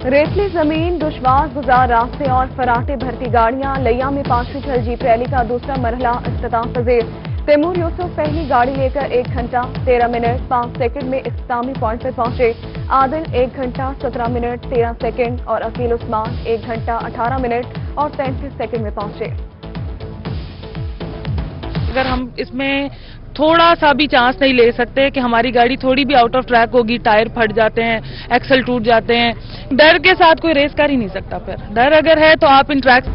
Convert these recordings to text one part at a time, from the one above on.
रेतली जमीन, दुश्वार गुजार रास्ते और फराटे भरती गाड़ियां, लिया में 5वीं थल जीप रैली का दूसरा मरहला इख्तिताम पजीर। तैमूर यूसुफ पहली गाड़ी लेकर 1 घंटा 13 मिनट 5 सेकंड में इख्तितामी पॉइंट पर पहुंचे। आदिल 1 घंटा 17 मिनट 13 सेकंड और अकील उस्मान 1 घंटा 18 मिनट और 33 सेकंड में पहुंचे। अगर हम इसमें थोड़ा सा भी चांस नहीं ले सकते कि हमारी गाड़ी थोड़ी भी आउट ऑफ ट्रैक होगी, टायर फट जाते हैं, एक्सल टूट जाते हैं, डर के साथ कोई रेस कर ही नहीं सकता। फिर डर अगर है तो आप इन ट्रैक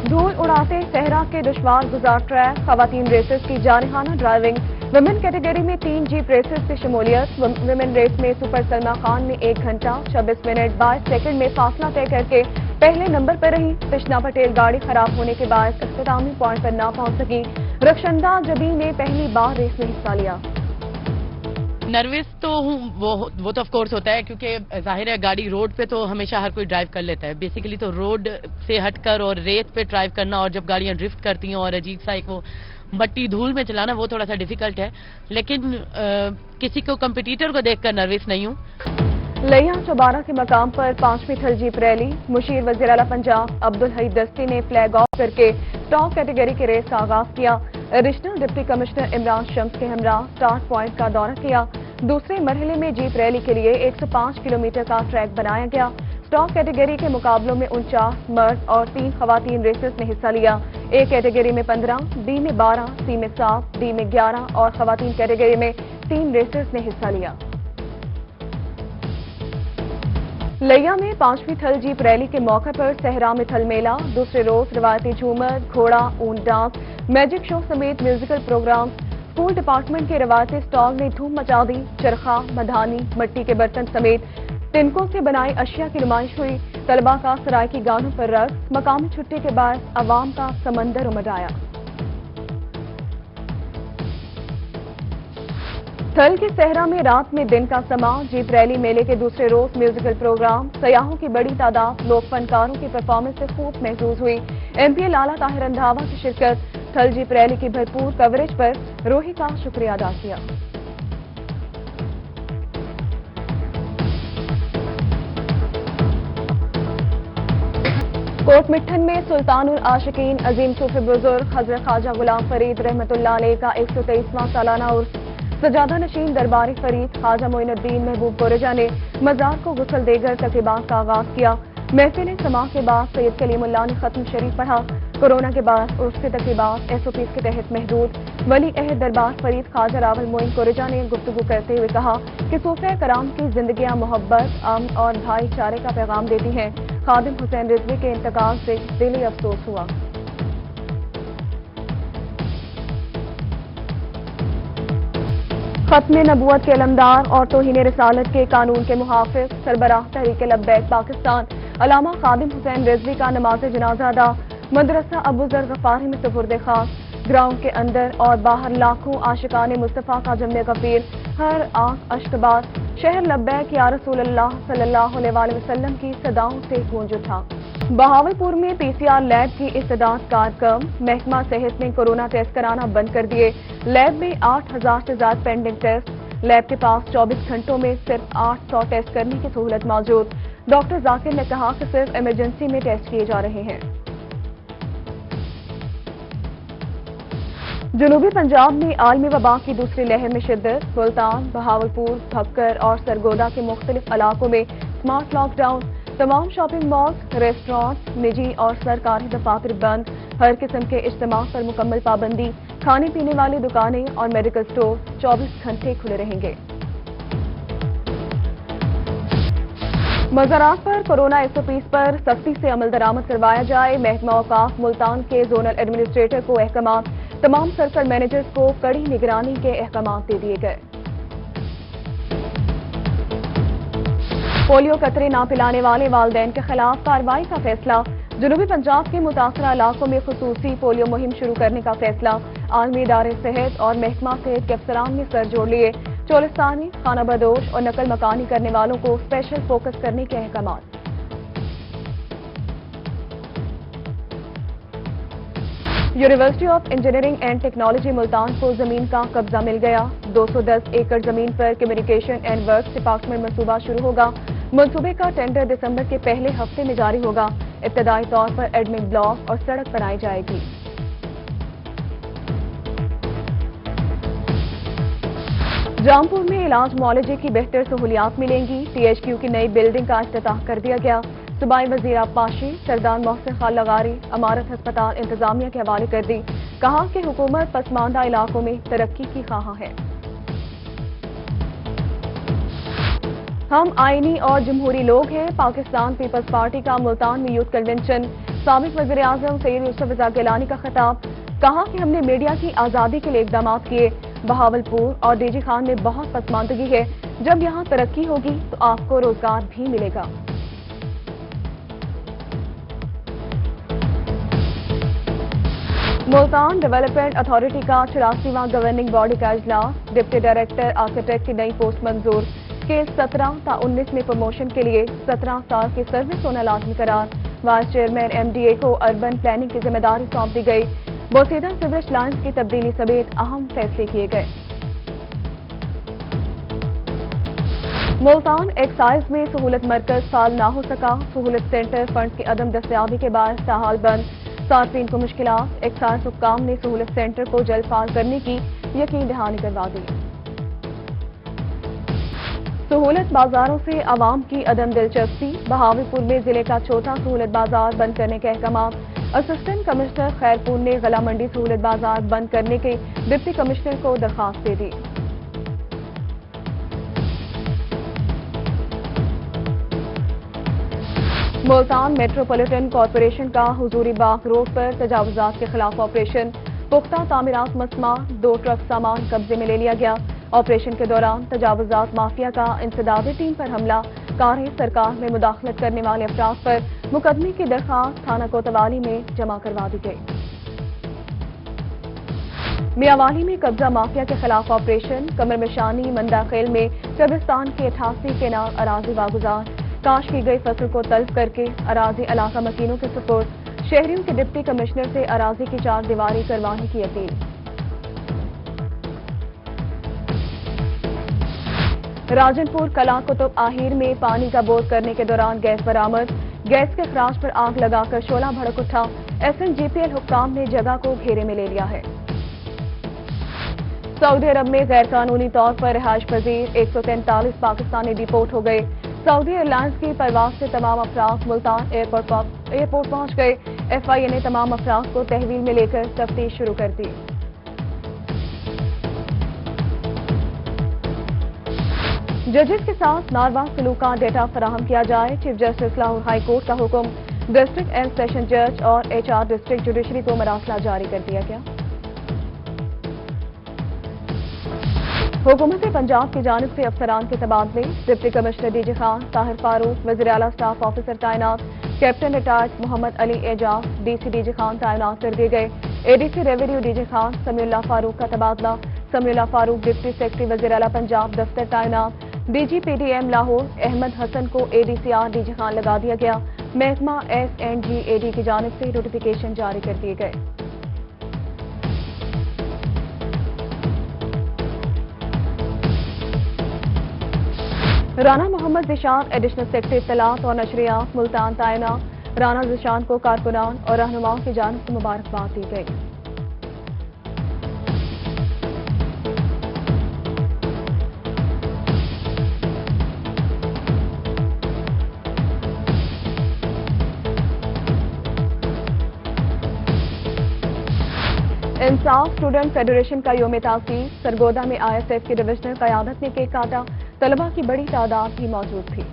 धूल उड़ाते सहरा के दुश्वार गुजार ट्रैक, खवातीन रेसेस की जानिहाना ड्राइविंग। विमेन कैटेगरी में 3 जीप रेसेस की शमूलियत। विमेन रेस में सुपर सलमा खान ने 1 घंटा 26 मिनट 22 सेकंड में फासला तय करके पहले नंबर पर रही। कृष्णा पटेल गाड़ी खराब होने के बाद इख्तितामी पॉइंट पर ना पहुंच सकी। रक्षंदा जबी ने पहली बार रेस में हिस्सा लिया। नर्वस तो हूँ, वो तो ऑफ कोर्स होता है, क्योंकि जाहिर है गाड़ी रोड पे तो हमेशा हर कोई ड्राइव कर लेता है। बेसिकली तो रोड से हटकर और रेत पे ड्राइव करना और जब गाड़ियां ड्रिफ्ट करती हैं और अजीब सा एक वो मट्टी धूल में चलाना, वो थोड़ा सा डिफिकल्ट है। लेकिन किसी को कंपटीटर को देखकर नर्वस नहीं हूँ। लिया चौबारा के मकाम पर 5वीं थल जीप रैली। मुशीर वज़ीर आला पंजाब अब्दुल हई दस्ती ने फ्लैग ऑफ करके टॉप कैटेगरी की रेस का आगाज किया। Additional deputy commissioner Imran Shams के हमरा स्टार्ट पॉइंट का दौरा किया। दूसरे मरहले में जीप रैली के लिए 105 किलोमीटर का ट्रैक बनाया गया। स्टॉक कैटेगरी के मुकाबलों में 49 मर्द और 3 खवातीन रेसेस ने हिस्सा लिया। ए कैटेगरी में 15, बी में 12, सी में 7, डी में 11 और खवातीन कैटेगरी में 3 रेसेस ने हिस्सा लिया। लिया में 5वीं थल जीप रैली के मौके पर सहरा में थल मेला। दूसरे रोज रवायती झूमर, घोड़ा, ऊंट डांस, मैजिक शो समेत म्यूजिकल प्रोग्राम। स्कूल डिपार्टमेंट के रवायती स्टॉल ने धूम मचा दी। चरखा, मधानी, मिट्टी के बर्तन समेत तिनकों से बनाई अशिया की नुमाइश हुई। तलबा का सरायकी गानों पर रक्स, मकामी छुट्टी के बाद अवाम का समंदर उमड़ आया। थल के सहरा में रात में दिन का समा। जीप रैली मेले के दूसरे रोज म्यूजिकल प्रोग्राम, सयाहों की बड़ी तादाद, लोक फनकारों की परफॉर्मेंस से खूब महसूस हुई। एमपी लाला ताहिर रंधावा की शिरकत। थल जीप रैली की भरपूर कवरेज पर रोही का शुक्रिया अदा किया। कोटमिट्ठन में सुल्तानुल आशिकीन अजीम सूफी बुजुर्ग हजरत ख्वाजा गुलाम फरीद रहमतुल्लाह अलैह का 123वां सालाना उर्स सजादा नशीन दरबारी फरीद ख्वाजा मोइनुद्दीन महबूब कोरेजा ने मजार को गुस्ल देकर तकरीबात का आगाज किया। महफिल समा के बाद सैयद कलीमुल्लाह ने खत्म शरीफ पढ़ा। कोरोना के बाद उर्स के तकरीबात SOPs के तहत महदूद। वली अहद दरबार फरीद ख्वाजा रावल मोइन कोरेजा ने गुफ्तगू करते हुए कहा कि सूफे कराम की जिंदगियां मोहब्बत, अमन और भाईचारे का पैगाम देती हैं। खादिम हुसैन रिजवी के इंतकाल से दिली अफसोस हुआ। खत्म नबूवत के अलमदार और तौहीन रिसालत के कानून के मुहाफिज सरबराह तहरीक लब्बैक पाकिस्तान अलामा खादिम हुसैन रिजवी का नमाज जनाजा अदा। मदरसा अबू जर गफारी में सुपुर्द खास। ग्राउंड के अंदर और बाहर लाखों आशिकाने मुस्तफा का जम्मे गफीर, हर आंख अश्कबार शहर लब्बैक या रसूलुल्लाह सल्लल्लाहु अलैहि वसल्लम की सदाओं से गूंज उठा। बहावलपुर में PCR लैब की इस्तेदाद कारकम। महकमा सेहत ने कोरोना टेस्ट कराना बंद कर दिए। लैब में 8000 से ज्यादा पेंडिंग टेस्ट। लैब के पास 24 घंटों में सिर्फ 800 टेस्ट करने की सहूलत मौजूद। डॉक्टर जाकिर ने कहा कि सिर्फ इमरजेंसी में टेस्ट किए जा रहे हैं। जनूबी पंजाब में आलमी वबा की दूसरी लहर में शिद्दत। सुल्तान, बहावलपुर, भक्कर और सरगोदा के मुख्तलिफ इलाकों में स्मार्ट लॉकडाउन। तमाम शॉपिंग मॉल, रेस्टोरेंट, निजी और सरकारी दफातर बंद। हर किस्म के इज्तिमा पर मुकम्मल पाबंदी। खाने पीने वाली दुकानें और मेडिकल स्टोर 24 घंटे खुले रहेंगे। मज़ारात पर कोरोना SOPs पर सख्ती से अमल दरामद करवाया जाए। महकमा औकाफ मुल्तान के जोनल एडमिनिस्ट्रेटर को अहकामात। तमाम सर्कल मैनेजर्स को कड़ी निगरानी के अहकामात दे दिए गए। पोलियो कतरे ना पिलाने वाले वालिदैन के खिलाफ कार्रवाई का फैसला। जनूबी पंजाब के मुतासरा इलाकों में खुसूसी पोलियो मुहिम शुरू करने का फैसला। आलमी इदारे सेहत और महकमा सेहत के अफसरान ने सर जोड़ लिए। चोलिस्तानी, खाना बदोश और नकल मकानी करने वालों को स्पेशल फोकस करने के अहकामात। University of engineering and technology Multan को जमीन का कब्जा मिल गया। 210 एकड़ जमीन पर कम्युनिकेशन एंड वर्क्स डिपार्टमेंट मंसूबा शुरू होगा। मंसूबे का टेंडर दिसंबर के पहले हफ्ते में जारी होगा। इब्तदाई तौर पर एडमिन ब्लॉक और सड़क बनाई जाएगी। रामपुर में इलाज मुआलजे की बेहतर सहूलियात मिलेंगी। THQ की नई बिल्डिंग का इफ्तिताह कर दिया गया। सूबाई वजीर आबपाशी सरदार मोहसिन खान लगारी अमारत अस्पताल इंतजामिया के हवाले कर दी। कहा कि हुकूमत पसमानदा इलाकों में तरक्की की ख्वाह है। हम आईनी और जमहूरी लोग हैं। पाकिस्तान पीपल्स पार्टी का मुल्तान में यूथ कन्वेंशन। साबिक वज़ीर आज़म सैयद यूसुफ रज़ा गिलानी का खिताब। कहा कि हमने मीडिया की आज़ादी के लिए इक़दाम किए। बहावलपुर और डीजी खान में बहुत पसमानदगी है। जब यहाँ तरक्की होगी तो आपको रोजगार भी मिलेगा। मुल्तान डेवलपमेंट अथॉरिटी का 84वां गवर्निंग बॉडी का इजलास। डिप्टी डायरेक्टर आर्किटेक्ट की नई पोस्ट मंजूर। के 17 ता 19 में प्रमोशन के लिए 17 साल की सर्विस होना लाजमी करार। वाइस चेयरमैन MDA को अर्बन प्लानिंग की जिम्मेदारी सौंप दी गई। बोसीदा सीवरेज लाइन्स की तब्दीली समेत अहम फैसले किए गए। मुल्तान एक्साइज में सहूलत मरकज फाल ना हो सका। सहूलत सेंटर फंड की अदम दस्तयाबी के बाद ताहाल बंद। सार्फिन को मुश्किलात। एक्साइज हुक्काम ने सहूलत सेंटर को जल्द फाल करने की यकीन दहानी करवा दी। सहूलत बाजारों से आवाम की अदम दिलचस्पी। बहावलपुर में जिले का छोटा सहूलत बाजार बंद करने के अहकाम। असिस्टेंट कमिश्नर खैरपुर ने गला मंडी सहूलत बाजार बंद करने के डिप्टी कमिश्नर को दरखास्त दे दी। मुल्तान मेट्रोपॉलिटन कॉरपोरेशन का हुजूरी बाग रोड पर तजावुजात के खिलाफ ऑपरेशन। पुख्ता तामीरात मसमा 2 ट्रक सामान कब्जे में ले लिया गया। ऑपरेशन के दौरान तजावुजात माफिया का इंसदादी टीम पर हमला। कार सरकार में मुदाखलत करने वाले अफराद पर मुकदमे की दरखास्त थाना कोतवाली में जमा करवा दी गई। मियावाली में कब्जा माफिया के खिलाफ ऑपरेशन। कमरमशानी मंदाखेल में कब्रिस्तान के 88 केनाल अराजी वागुजार। काश की गई फसल को तल्फ करके अराजी इलाका मकीनों के सुपुर्द। शहरियों के डिप्टी कमिश्नर से अराजी की 4 दीवारी करवाने की अपील। राजनपुर कला कुतुब आहिर में पानी का बोर करने के दौरान गैस बरामद। गैस के खराज पर आग लगाकर शोला भड़क उठा। SNGPL हुक्काम ने जगह को घेरे में ले लिया है। सऊदी अरब में गैर कानूनी तौर पर रिहाइश पजीर 143 पाकिस्तानी डिपोर्ट हो गए। सऊदी एयरलाइंस की परवाज से तमाम अफराद मुल्तान एयरपोर्ट पहुंच गए। FIA ने तमाम अफराद को तहवील में लेकर तफ्तीश शुरू कर दी। जजेस के साथ नारवा सलूक का डेटा फराहम किया जाए। Chief justice Lahore high court का हुक्म। डिस्ट्रिक्ट एंड सेशन जज और HR डिस्ट्रिक्ट जुडिशरी को मरासला जारी कर दिया गया। हुकूमत पंजाब की जानिब से अफसरान के तबादले। Deputy commissioner DG Khan Tahir Farooq वज़ीर आला स्टाफ ऑफिसर तैनात। Captain retired Mohammad Ali Ejaz DC DG Khan तैनात कर दिए गए। ADC revenue DG Khan Samiullah Farooq का तबादला। समीउल्लाह फारूक डिप्टी सेक्रेटरी वज़ीर आला पंजाब दफ्तर तैनात। DG PDM लाहौर अहमद हसन को ADCR DG खान लगा दिया गया। महकमा SNGAD की जानिब से नोटिफिकेशन जारी कर दिए गए। राना मोहम्मद ज़िशान एडिशनल सेक्रेटरी इत्तलात और नशरियात मुल्तान तैनात। राना ज़िशान को कारकुनान और रहनुमाओं की जानिब से मुबारकबाद दी गई। इंसाफ स्टूडेंट फेडरेशन का योम तासीस। सरगोदा में ISF की डिविजनल क़यादत ने केक काटा। तलबा की बड़ी तादाद भी मौजूद थी।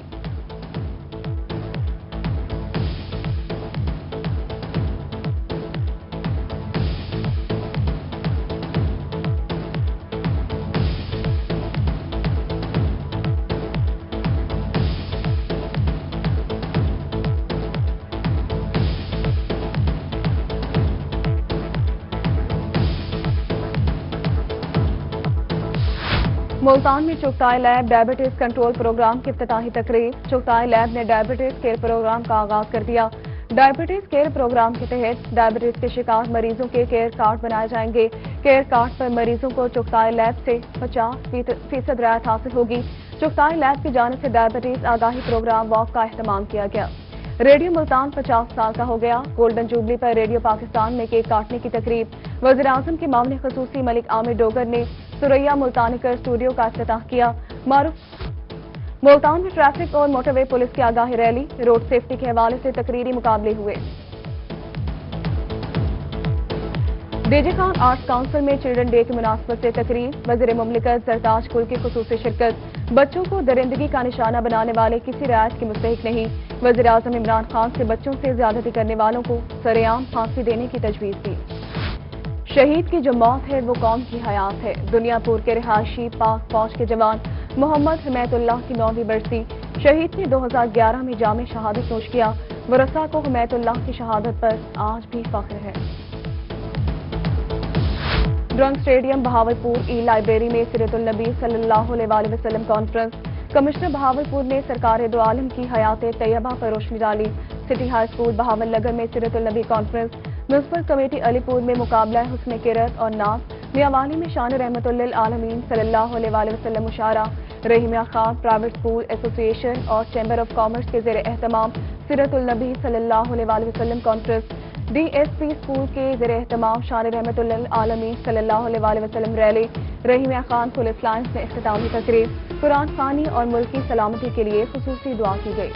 मुल्तान में Chughtai lab diabetes control program की इफ्तिताही तकरीब। चुगताई लैब ने डायबिटीज केयर प्रोग्राम का आगाज कर दिया। डायबिटीज केयर प्रोग्राम के तहत डायबिटीज के शिकार मरीजों के केयर कार्ड बनाए जाएंगे। केयर कार्ड पर मरीजों को चुगताई लैब से 50% रियायत हासिल होगी। चुगताई लैब की जानिब से डायबिटीज आगाही प्रोग्राम वॉक का एहतमाम किया गया। रेडियो मुल्तान 50 साल का हो गया। गोल्डन जुबली पर रेडियो पाकिस्तान में केक काटने की तकरीब। वज़ीर-ए-आज़म के मामले खसूसी मलिक आमिर डोगर ने सुरैया मुल्तानिकर स्टूडियो का इफ्तिताह किया। मुल्तान में ट्रैफिक और मोटरवे पुलिस की आगाही रैली, रोड सेफ्टी के हवाले से तकरीरी मुकाबले हुए। डीजे खान आर्ट्स काउंसिल में चिल्ड्रन डे की मुनासबत से तकरीब। वज़ीर मुमलिकत जरताज कुल की खुसूसी शिरकत। बच्चों को दरिंदगी का निशाना बनाने वाले किसी रियायत के मुस्तहिक नहीं। वज़ीर-ए-आज़म इमरान खान से बच्चों से ज्यादती करने वालों को सरेआम फांसी देने की तजवीज दी। शहीद की जो मौत है वो कौम की हयात है। दुनियापुर के रिहायशी पाक फौज के जवान मोहम्मद हिमायतुल्लाह की 9वीं बरसी। शहीद ने 2011 में जामे शहादत नोश किया। वरसा को हिमायतुल्लाह की शहादत पर आज भी फख्र है। ड्रंग स्टेडियम बहावलपुर ई लाइब्रेरी में सीरतुल नबी सल्लल्लाहु अलैहि वसल्लम कॉन्फ्रेंस। कमिश्नर बहावलपुर ने सरकार दो आलम की हयात तैयबा पर रोशनी डाली। सिटी हाई स्कूल बहावल नगर में सीरतुल नबी कॉन्फ्रेंस। म्यूनसिपल कमेटी अलीपुर में मुकाबला हुस्न किरत और नाज। मियावाली में शान रहमतुल्लिल आलमीन सल्लल्लाहु अलैहि वसल्लम मुशारा। Rahimiya Khan private school association और चैम्बर ऑफ कॉमर्स के ज़ेर एहतमाम सीरतुल नबी सल्लल्लाहु अलैहि वसल्लम कॉन्फ्रेंस। डीएसपी स्कूल के ज़ेर एहतमाम शान रहमतुल्लिल आलमीन सल्लल्लाहु अलैहि वसल्लम rally. Rahimiya Khan police lines में इख्तितामी तकरीब। कुरान खानी और मुल्की सलामती के लिए खुसूसी दुआ की गई।